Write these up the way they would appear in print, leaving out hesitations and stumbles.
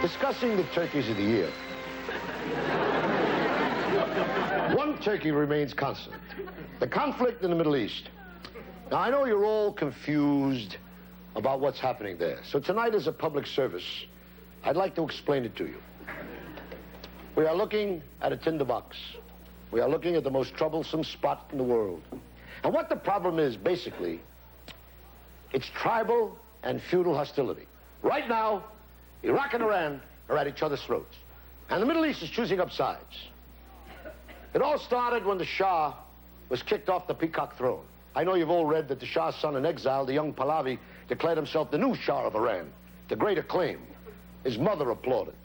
Discussing the turkeys of the year. One turkey remains constant. The conflict in the Middle East. Now, I know you're all confused about what's happening there. So tonight, as a public service, I'd like to explain it to you. We are looking at a tinderbox. We are looking at the most troublesome spot in the world. And what the problem is, basically, it's tribal and feudal hostility. Right now, Iraq and Iran are at each other's throats. And the Middle East is choosing up sides. It all started when the Shah was kicked off the peacock throne. I know you've all read that the Shah's son in exile, the young Pahlavi, declared himself the new Shah of Iran, to great acclaim. His mother applauded.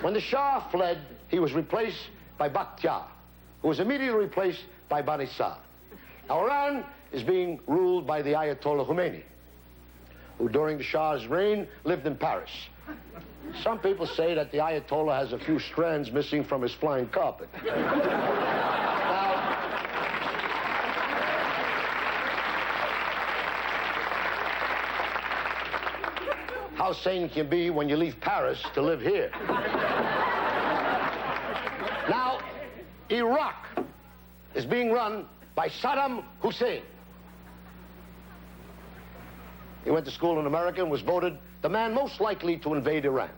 When the Shah fled, he was replaced by Bakhtiar, who was immediately replaced by Bani Sadr. Now, Iran is being ruled by the Ayatollah Khomeini, who during the Shah's reign lived in Paris. Some people say that the Ayatollah has a few strands missing from his flying carpet. Now, how sane can you be when you leave Paris to live here? Now, Iraq is being run by Saddam Hussein. He went to school in America and was voted the man most likely to invade Iran.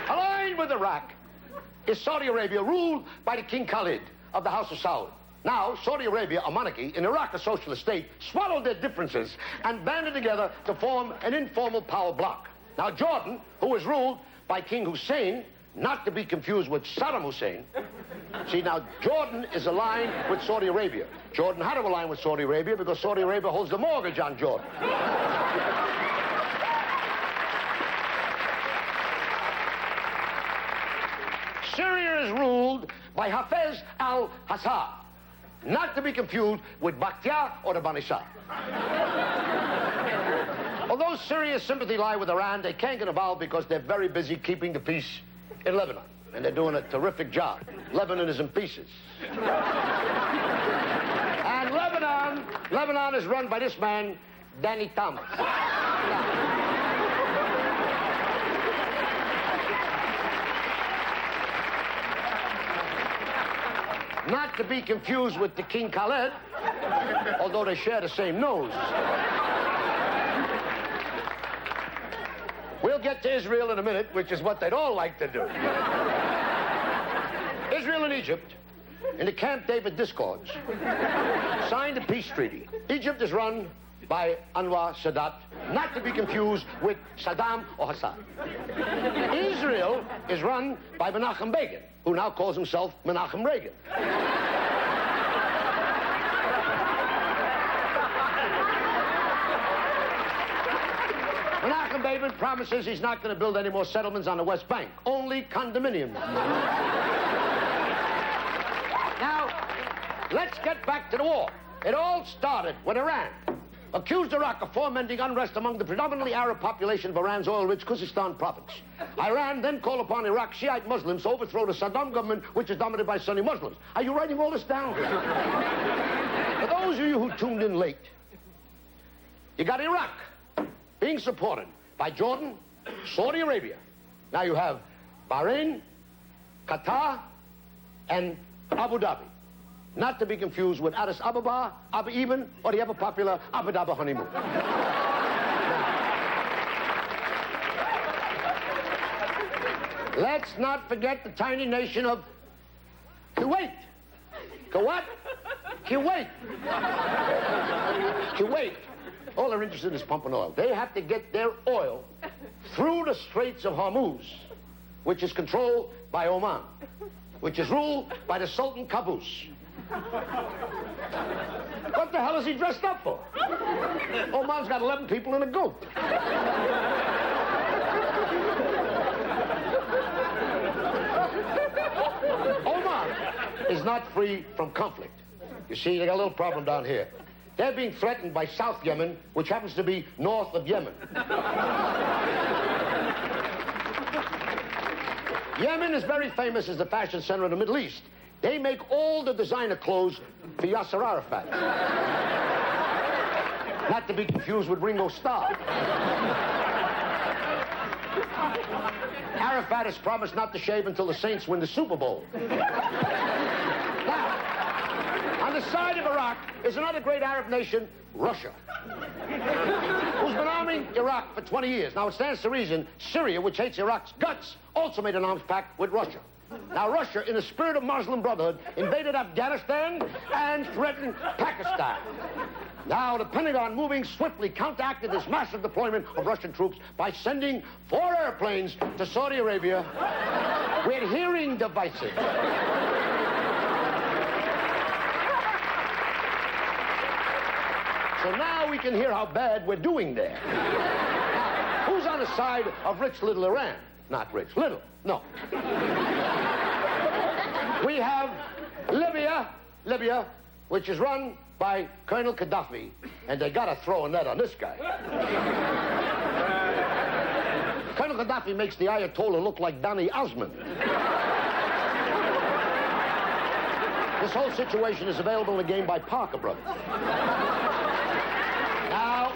Aligned with Iraq is Saudi Arabia, ruled by the King Khalid of the House of Saud. Now, Saudi Arabia, a monarchy, in Iraq, a socialist state, swallowed their differences and banded together to form an informal power bloc. Now, Jordan, who was ruled by King Hussein, not to be confused with Saddam Hussein. See, now, Jordan is aligned with Saudi Arabia. Jordan had to align with Saudi Arabia because Saudi Arabia holds the mortgage on Jordan. Syria is ruled by Hafez al-Assad, not to be confused with Bakhtiar or the Bani Sadr. Although Syria's sympathy lie with Iran, they can't get involved because they're very busy keeping the peace in Lebanon. And they're doing a terrific job. Lebanon is in pieces. And Lebanon is run by this man, Danny Thomas. Not to be confused with the King Khalid, although they share the same nose. We'll get to Israel in a minute, which is what they'd all like to do. Israel and Egypt, in the Camp David discords, signed a peace treaty. Egypt is run by Anwar Sadat, not to be confused with Saddam or Hassan. Israel is run by Menachem Begin, who now calls himself Menachem Reagan. Menachem Begin promises he's not going to build any more settlements on the West Bank, only condominiums. Now, let's get back to the war. It all started when Iran accused Iraq of fomenting unrest among the predominantly Arab population of Iran's oil-rich Khuzestan province. Iran then called upon Iraq Shiite Muslims to overthrow the Saddam government, which is dominated by Sunni Muslims. Are you writing all this down? For those of you who tuned in late, you got Iraq being supported by Jordan, Saudi Arabia. Now you have Bahrain, Qatar, and Abu Dhabi. Not to be confused with Addis Ababa, Abu Ibn, or the ever-popular Abu Dhabi honeymoon. Let's not forget the tiny nation of Kuwait. Kuwait? Kuwait. Kuwait. All they're interested in is pumping oil. They have to get their oil through the Straits of Hormuz, which is controlled by Oman, which is ruled by the Sultan Qaboos. What the hell is he dressed up for? Oman's got 11 people and a goat. Oman is not free from conflict. You see, they got a little problem down here. They're being threatened by South Yemen, which happens to be north of Yemen. Yemen is very famous as the fashion center of the Middle East. They make all the designer clothes for Yasser Arafat. Not to be confused with Ringo Starr. Arafat has promised not to shave until the Saints win the Super Bowl. Now, on the side of Iraq is another great Arab nation, Russia, who's been arming Iraq for 20 years. Now, it stands to reason Syria, which hates Iraq's guts, also made an arms pact with Russia. Now, Russia, in the spirit of Muslim Brotherhood, invaded Afghanistan and threatened Pakistan. Now, the Pentagon, moving swiftly, counteracted this massive deployment of Russian troops by sending 4 airplanes to Saudi Arabia with hearing devices. So now we can hear how bad we're doing there. Now, who's on the side of rich little Iran? Not rich little, no. We have Libya, which is run by Colonel Gaddafi, and they gotta throw a net on this guy. Colonel Gaddafi makes the Ayatollah look like Donny Osmond. This whole situation is available in the game by Parker Brothers. Now,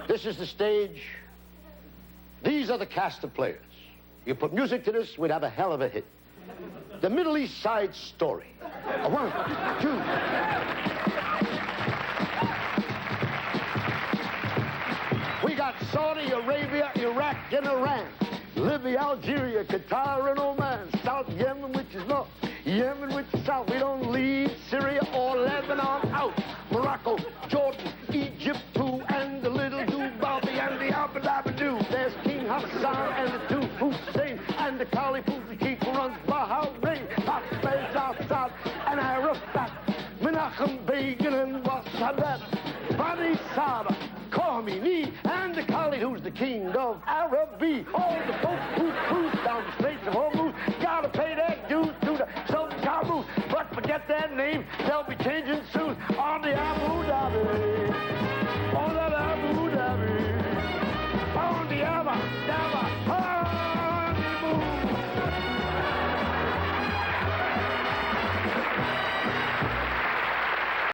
this is the stage. These are the cast of players. You put music to this, we'd have a hell of a hit. The Middle East Side Story. 1, 2. We got Saudi Arabia, Iraq, and Iran. Libya, Algeria, Qatar, and Oman. South Yemen, which is north. Yemen, which is south. We don't leave Syria or Lebanon out. Morocco, Jordan, Egypt, too, and the little Dubai and the Abu Dhabi. There's King Hassan and the 2 Hussein and the Caliph who runs Bahrain. Passpades outside and Arafat, Menachem Begin and Wasadat, Bani Sada, Khomeini, and the Khalid who's the king of Araby. All the folks who cruise down the Straits of Hormuz gotta pay their dues to the Sultan Qaboos. But forget their name, they'll be changing soon.